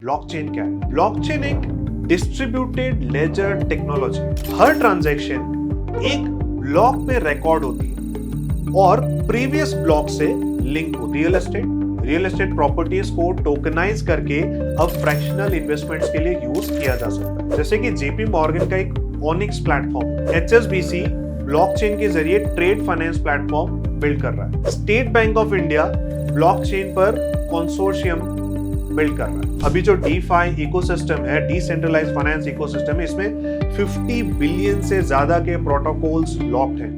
Blockchain क्या है? Blockchain एक डिस्ट्रीब्यूटेड लेजर टेक्नोलॉजी। हर ट्रांजैक्शन एक ब्लॉक में रिकॉर्ड होती है और प्रीवियस ब्लॉक से लिंक होती है। रियल एस्टेट प्रॉपर्टीज को टोकनाइज करके अब फ्रैक्शनल इन्वेस्टमेंट्स के लिए यूज किया जा सकता है। जैसे कि जेपी मॉर्गन का एक ओनिक्स प्लेटफॉर्म, एचएसबीसी ब्लॉकचेन के जरिए ट्रेड फाइनेंस प्लेटफॉर्म बिल्ड कर रहा है। State bank of India blockchain पर कंसोर्शियम बिल्ड कर रहा है। अभी जो डीफाई इकोसिस्टम है, डिसेंट्रलाइज्ड फाइनेंस इकोसिस्टम है, इसमें 50 बिलियन से ज्यादा के प्रोटोकॉल्स लॉक्ड हैं।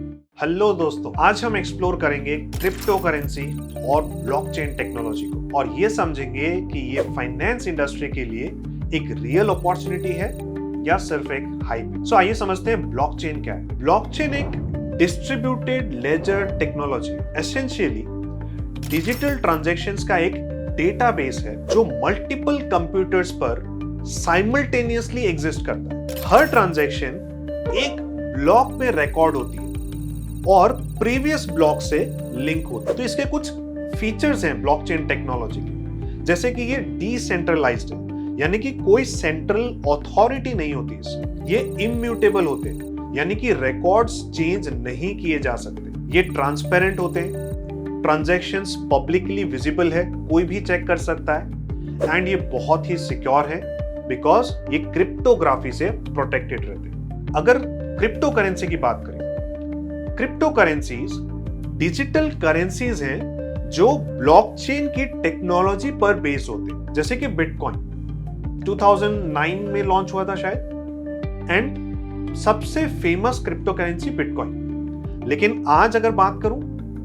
हेलो दोस्तों, आज हम एक्सप्लोर करेंगे क्रिप्टो करेंसी और ब्लॉकचेन टेक्नोलॉजी को और ये समझेंगे कि ये फाइनेंस इंडस्ट्री के लिए एक रियल अपॉर्चुनिटी है या सिर्फ एक हाइप। सो आइए समझते हैं ब्लॉकचेन क्या है। ब्लॉकचेन एक distributed laser technology, essentially digital transactions का एक डेटाबेस है जो मल्टीपल कंप्यूटर्स पर साइमल्टेनियसली एग्जिस्ट करता है। हर ट्रांजैक्शन एक ब्लॉक में रिकॉर्ड होती है और प्रीवियस ब्लॉक से लिंक होती है। तो इसके कुछ फीचर्स हैं ब्लॉकचेन टेक्नोलॉजी के, जैसे कि ये डिसेंट्रलाइज्ड है, यानी कि कोई सेंट्रल अथॉरिटी नहीं होती इससे। ये इम्यूटेबल होते हैं, यानी कि रिकॉर्ड्स चेंज नहीं किए जा सकते। ये ट्रांसपेरेंट होते हैं, ट्रांजैक्शंस पब्लिकली विजिबल है, कोई भी चेक कर सकता है, एंड ये बहुत ही सिक्योर है बिकॉज ये क्रिप्टोग्राफी से प्रोटेक्टेड रहते हैं। अगर क्रिप्टो करेंसी की बात करें, क्रिप्टो करेंसीज डिजिटल करेंसीज हैं जो ब्लॉकचेन की टेक्नोलॉजी पर बेस होते हैं। जैसे कि बिटकॉइन 2009 में लॉन्च हुआ था शायद, एंड सबसे फेमस क्रिप्टो करेंसी बिटकॉइन। लेकिन आज अगर बात करूं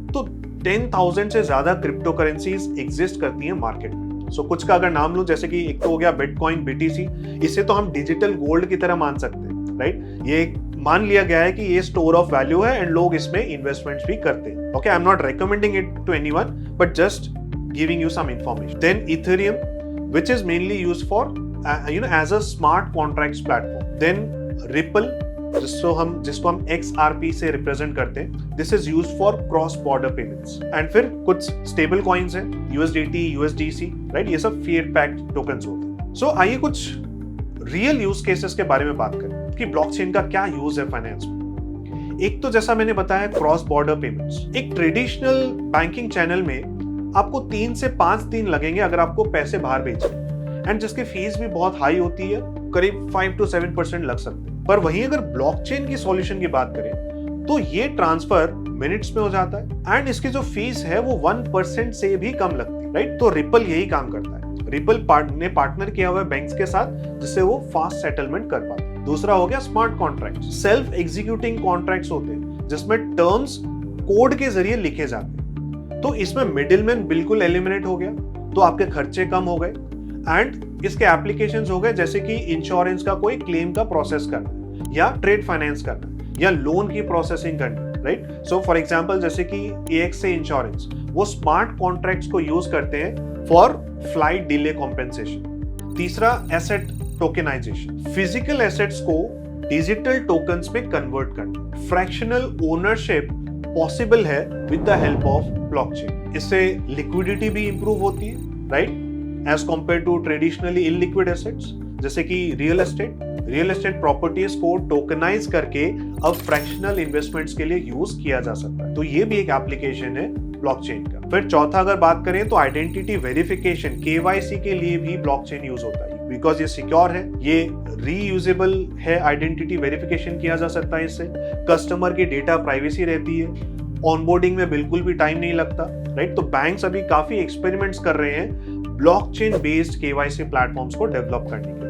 तो 10,000 से ज्यादा क्रिप्टो करेंसीज एग्जिस्ट करती हैं मार्केट में। सो कुछ का अगर नाम लूं, जैसे कि एक तो हो गया बिटकॉइन, बीटीसी, इसे तो हम डिजिटल गोल्ड की तरह मान सकते हैं, राइट। ये मान लिया गया है कि ये स्टोर ऑफ वैल्यू है एंड लोग इसमें इन्वेस्टमेंट्स भी करते हैं। Okay, I am not recommending it to anyone but just giving you some information. Then Ethereum, which is mainly used for as a smart contracts platform. Then Ripple, जिसको हम XRP से represent करते हैं, this is used for cross border payments. And फिर कुछ stable coins हैं, USDT, USDC, right, ये सब फिएट बैक्ड टोकन्स होते हैं। सो आइए कुछ रियल यूज केसेस के बारे में बात करें कि ब्लॉकचेन का क्या यूज है फाइनेंस में। एक तो जैसा मैंने बताया, क्रॉस बॉर्डर पेमेंट्स। एक ट्रेडिशनल बैंकिंग चैनल में आपको 3 से 5 दिन लगेंगे अगर आपको पैसे बाहर भेजने, एंड जिसकी फीस भी बहुत हाई होती है, करीब 5 to 7% लग सकते हैं। पर वहीं अगर ब्लॉकचेन की सॉल्यूशन की बात करें तो ये ट्रांसफर मिनट्स में हो जाता है एंड इसकी जो फीस है वो 1% से भी कम लगती है, राइट। तो रिपल यही काम करता है। रिपल ने पार्टनर किया हुआ है बैंक्स के साथ, जिससे वो फास्ट सेटलमेंट कर पाते हैं। दूसरा हो गया smart contract. Self executing contracts होते हैं जिसमें टर्म्स कोड के जरिए लिखे जाते हैं। तो इसमें मिडिलमैन बिल्कुल एलिमिनेट हो गया, तो आपके खर्चे कम हो गए एंड इसके एप्लीकेशंस हो गए, जैसे कि इंश्योरेंस का कोई क्लेम का प्रोसेस करना या ट्रेड फाइनेंस करना या लोन की प्रोसेसिंग करनी, राइट। सो फॉर एग्जांपल, जैसे कि AXA इंश्योरेंस, वो स्मार्ट कॉन्ट्रैक्ट्स को यूज करते हैं फॉर फ्लाइट डिले कॉम्पेंसेशन। तीसरा, एसेट टोकेनाइजेशन, फिजिकल एसेट्स को डिजिटल टोकन्स में कन्वर्ट करना। फ्रैक्शनल ओनरशिप पॉसिबल है with the help of blockchain. इससे लिक्विडिटी भी इंप्रूव होती है, right, as compare to traditionally illiquid assets, जैसे कि रियल एस्टेट प्रॉपर्टीज को टोकनाइज करके अब फ्रैक्शनल इन्वेस्टमेंट्स के लिए यूज किया जा सकता है। तो ये भी एक एप्लीकेशन है ब्लॉकचेन का। फिर चौथा अगर बात करें तो आइडेंटिटी वेरिफिकेशन, KYC के लिए भी ब्लॉकचेन यूज होता है बिकॉज ये सिक्योर है, ये रीयूजेबल है, आइडेंटिटी वेरिफिकेशन किया जा सकता है इससे, कस्टमर की डेटा प्राइवेसी रहती है, ऑनबोर्डिंग में बिल्कुल भी टाइम नहीं लगता, राइट। तो बैंक्स अभी काफी एक्सपेरिमेंट्स कर रहे हैं ब्लॉकचेन बेस्ड KYC प्लेटफॉर्म्स को डेवलप करने के लिए।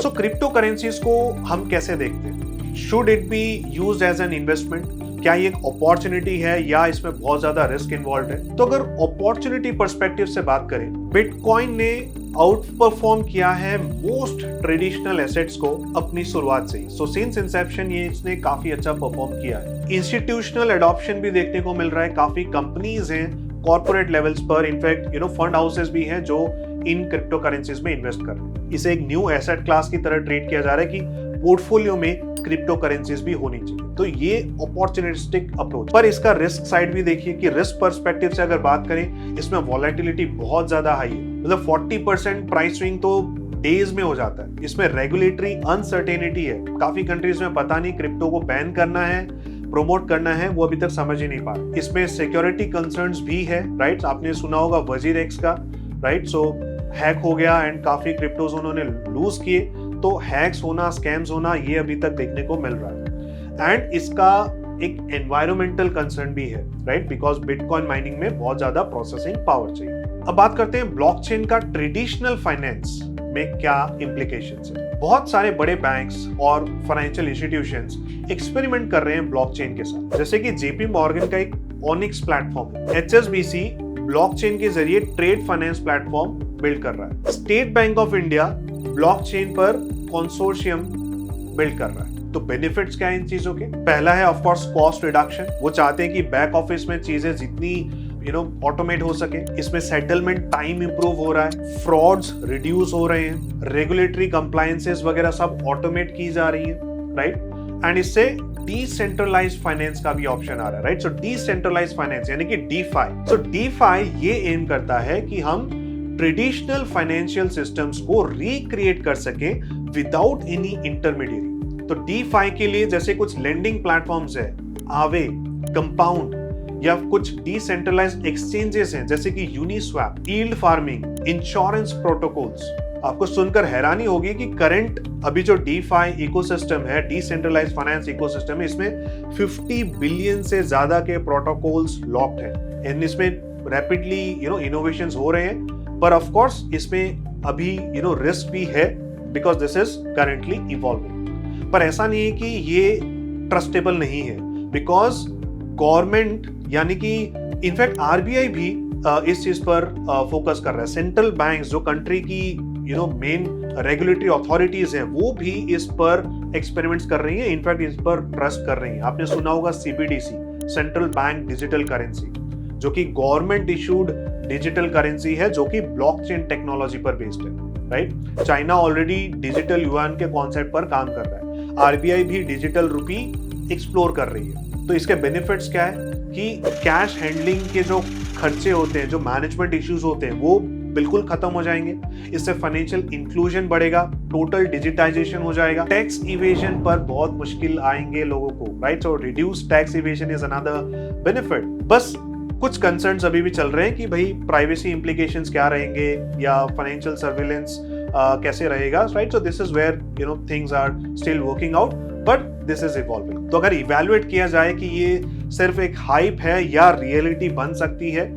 सो क्रिप्टो करेंसीज को हम कैसे देखते हैं? Should it be used as an investment? क्या ये एक अपॉर्चुनिटी है या इसमें बहुत ज्यादा रिस्क इन्वॉल्व है? तो अगर अपॉर्चुनिटी पर्सपेक्टिव से बात करें, बिटकॉइन ने आउट परफॉर्म किया है मोस्ट ट्रेडिशनल एसेट्स को अपनी शुरुआत से ही। सो सिंस इंसेप्शन ये इसने काफी अच्छा परफॉर्म किया है। इंस्टीट्यूशनल एडॉप्शन भी देखने को मिल रहा है, काफी कंपनीज हैं कॉर्पोरेट लेवल्स पर, इनफैक्ट फंड हाउसेस भी हैं जो इन क्रिप्टो करेंसीज में इन्वेस्ट कर रहे हैं। इसे एक न्यू एसेट क्लास की तरह ट्रीट किया जा रहा है कि पोर्टफोलियो में क्रिप्टो करेंसीज भी होनी चाहिए। तो ये अपॉर्चुनिस्टिक अप्रोच। पर इसका रिस्क साइड भी देखिए कि रिस्क पर्सपेक्टिव से अगर बात करें, इसमें वॉलेटिलिटी बहुत ज्यादा हाई है। मतलब 40% प्राइस स्विंग तो डेज में हो जाता है। इसमें रेगुलेटरी अनसर्टेनिटी है, काफी कंट्रीज में पता नहीं क्रिप्टो को बैन करना है, प्रमोट करना है, वो अभी तक समझ ही नहीं पा रहे। इसमें सिक्योरिटी कंसर्न्स भी है, राइट। आपने सुना होगा वजीरेक्स का, राइट। सो हैक हो गया एंड काफी क्रिप्टोज उन्होंने लूज किए। तो हैक्स होना, स्कैम्स होना, ये अभी तक देखने को मिल रहा है। एंड इसका एक एनवायरमेंटल कंसर्न भी है, राइट, बिकॉज बिटकॉइन माइनिंग में बहुत ज्यादा प्रोसेसिंग पावर चाहिए। अब बात करते हैं ब्लॉकचेन का ट्रेडिशनल फाइनेंस में क्या इंप्लीकेशंस है। बहुत सारे बड़े बैंक्स और फाइनेंशियल इंस्टीट्यूशंस एक्सपेरिमेंट कर रहे हैं ब्लॉकचेन के साथ, जैसे कि जेपी मॉर्गन का एक ओनिक्स प्लेटफॉर्म है। एचएसबीसी ब्लॉकचेन के जरिए ट्रेड फाइनेंस प्लेटफॉर्म बिल्ड कर रहा है। State bank of India blockchain पर कंसोर्शियम बिल्ड कर रहा है। तो बेनिफिट्स क्या है इन चीजों के? पहला है ऑफ कोर्स कॉस्ट रिडक्शन। वो चाहते हैं कि बैक ऑफिस में चीजें जितनी ऑटोमेट हो सके। इसमें सेटलमेंट टाइम इंप्रूव हो रहा है, फ्रॉड्स रिड्यूस हो रहे हैं, रेगुलेटरी कंप्लायंसेस वगैरह सब ऑटोमेट की जा रही है, राइट। एंड इससे डिसेंट्रलाइज्ड फाइनेंस का भी ऑप्शन आ रहा है, राइट। सो डिसेंट्रलाइज्ड फाइनेंस यानी कि डीफाई। सो डीफाई ये एम करता है कि हम ट्रेडिशनल फाइनेंशियल सिस्टम्स को रिक्रिएट कर सके विदाउट एनी इंटरमीडिएरी। तो डीफाई के लिए जैसे कुछ लेंडिंग प्लेटफॉर्म्स है, आवे, कंपाउंड, या कुछ डिसेंट्रलाइज्ड एक्सचेंजेस हैं जैसे कि Uniswap, yield farming, insurance protocols. आपको सुनकर हैरानी होगी कि करंट अभी जो डीफाई इकोसिस्टम है, डिसेंट्रलाइज्ड फाइनेंस इकोसिस्टम है, इसमें 50 बिलियन से ज्यादा के प्रोटोकॉल्स लॉक्ड है। एंड इसमें रैपिडली इनोवेशंस हो रहे हैं, पर ऑफ कोर्स इसमें अभी रिस्क भी है because this is currently evolving. पर ऐसा नहीं है कि ये ट्रस्टेबल नहीं है, बिकॉज गवर्नमेंट यानी कि इनफैक्ट आरबीआई भी इस चीज पर फोकस कर रहा है। सेंट्रल बैंक्स जो कंट्री की मेन रेगुलेटरी अथॉरिटीज हैं, वो भी इस पर एक्सपेरिमेंट्स कर रही हैं, इनफैक्ट इस पर ट्रस्ट कर रही हैं। आपने सुना होगा CBDC, central bank digital currency, जो कि गवर्नमेंट इशूड डिजिटल करेंसी है, जो कि ब्लॉकचेन टेक्नोलॉजी पर बेस्ड है, right. China already digital yuan के कॉन्सेप्ट पर काम कर रहा है, आरबीआई भी डिजिटल रुपी एक्सप्लोर कर रही है। तो इसके बेनिफिट्स क्या है कि कैश हैंडलिंग के जो खर्चे होते हैं, जो मैनेजमेंट इश्यूज होते हैं, वो बिल्कुल खत्म हो जाएंगे। इससे फाइनेंशियल इंक्लूजन बढ़ेगा, टोटल डिजिटाइजेशन हो जाएगा, टैक्स इवेजन पर बहुत मुश्किल आएंगे लोगों को, right. So reduce tax evasion is another benefit. बस कुछ कंसर्न्स अभी भी चल रहे हैं कि भाई प्राइवेसी इंप्लीकेशंस क्या रहेंगे या फाइनेंशियल सर्विलेंस कैसे रहेगा, right. So this is where things are still working out, but this is evolving. तो अगर इवैल्यूएट किया जाए कि ये सिर्फ एक हाइप है या रियलिटी बन सकती है,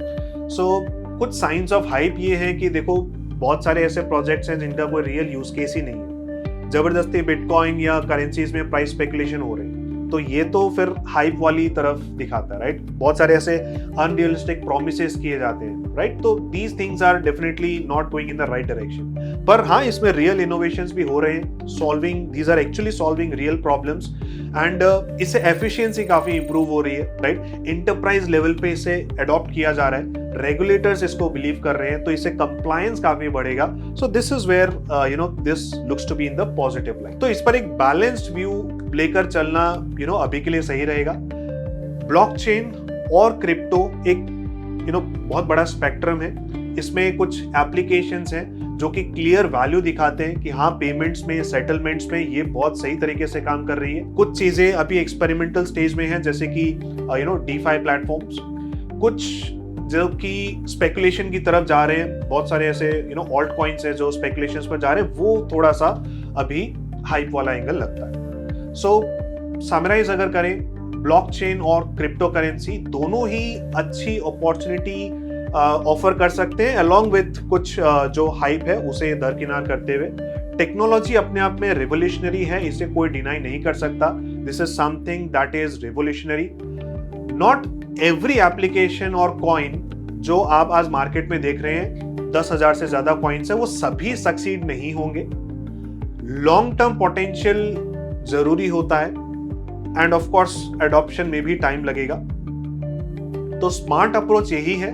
सो कुछ साइंस ऑफ हाइप ये है कि देखो बहुत सारे ऐसे प्रोजेक्ट्स हैं जिनका कोई रियल यूज केस ही नहीं है। जबरदस्ती बिटकॉइन या करेंसीज में प्राइस स्पेकुलेशन हो रही है, तो ये तो फिर हाइप वाली तरफ दिखाता है, राइट। बहुत सारे ऐसे अनरियलिस्टिक प्रोमिसेस किए जाते हैं, राइट। तो these things are definitely not going in the right direction. पर हाँ, इसमें रियल इनोवेशंस भी हो रहे हैं, these are actually solving real problems and इससे एफिशिएंसी काफी इंप्रूव हो रही है, राइट। एंटरप्राइज लेवल पे इसे अडॉप्ट किया जा रहा है, रेगुलेटर्स इसको बिलीव कर रहे हैं, तो इससे कंप्लायंस काफी बढ़ेगा। So this is where this looks to be in the positive light. तो इस पर एक बैलेंस्ड व्यू लेकर चलना अभी के लिए सही रहेगा। ब्लॉकचेन और क्रिप्टो एक बहुत बड़ा स्पेक्ट्रम है। इसमें कुछ एप्लीकेशंस हैं जो कि क्लियर वैल्यू दिखाते हैं कि हाँ, पेमेंट्स में, सेटलमेंट्स में ये बहुत सही तरीके से काम कर रही है। कुछ चीजें अभी एक्सपेरिमेंटल स्टेज में हैं, जैसे कि डीफाई प्लेटफॉर्म्स, कुछ जो कि स्पेकुलेशन की तरफ जा रहे हैं। बहुत सारे ऐसे ऑल्ट कॉइन्स हैं जो स्पेकुलेशंस पर जा रहे हैं, वो थोड़ा सा अभी हाइप वाला एंगल लगता है। सो समराइज अगर करें, ब्लॉकचेन और क्रिप्टो करेंसी दोनों ही अच्छी अपॉर्चुनिटी ऑफर कर सकते हैं, अलोंग विथ कुछ जो हाइप है उसे दरकिनार करते हुए। टेक्नोलॉजी अपने आप में रिवोल्यूशनरी है, इसे कोई डिनाई नहीं कर सकता। This is something that is revolutionary. Not every application और कॉइन जो आप आज मार्केट में देख रहे हैं, 10,000 से ज्यादा कॉइन्स है, वो सभी सक्सीड नहीं होंगे। लॉन्ग टर्म पोटेंशियल जरूरी होता है एंड ऑफ कोर्स एडॉप्शन में भी टाइम लगेगा। तो स्मार्ट अप्रोच यही है,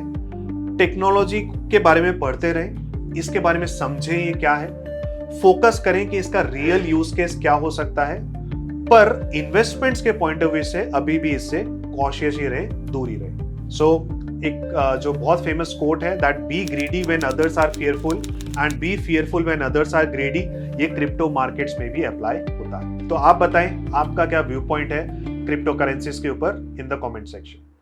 टेक्नोलॉजी के बारे में पढ़ते रहें, इसके बारे में समझें ये क्या है, फोकस करें कि इसका रियल यूज केस क्या हो सकता है, पर इन्वेस्टमेंट्स के पॉइंट ऑफ व्यू से अभी भी इससे कॉशियस ही रहे, दूर ही रहे। सो एक जो बहुत फेमस कोट है, that be greedy when others are fearful and be fearful when others are greedy, ये क्रिप्टो मार्केट्स में भी अप्लाई होता है। तो आप बताएं आपका क्या व्यू पॉइंट है क्रिप्टो करेंसीज के ऊपर इन द कमेंट सेक्शन।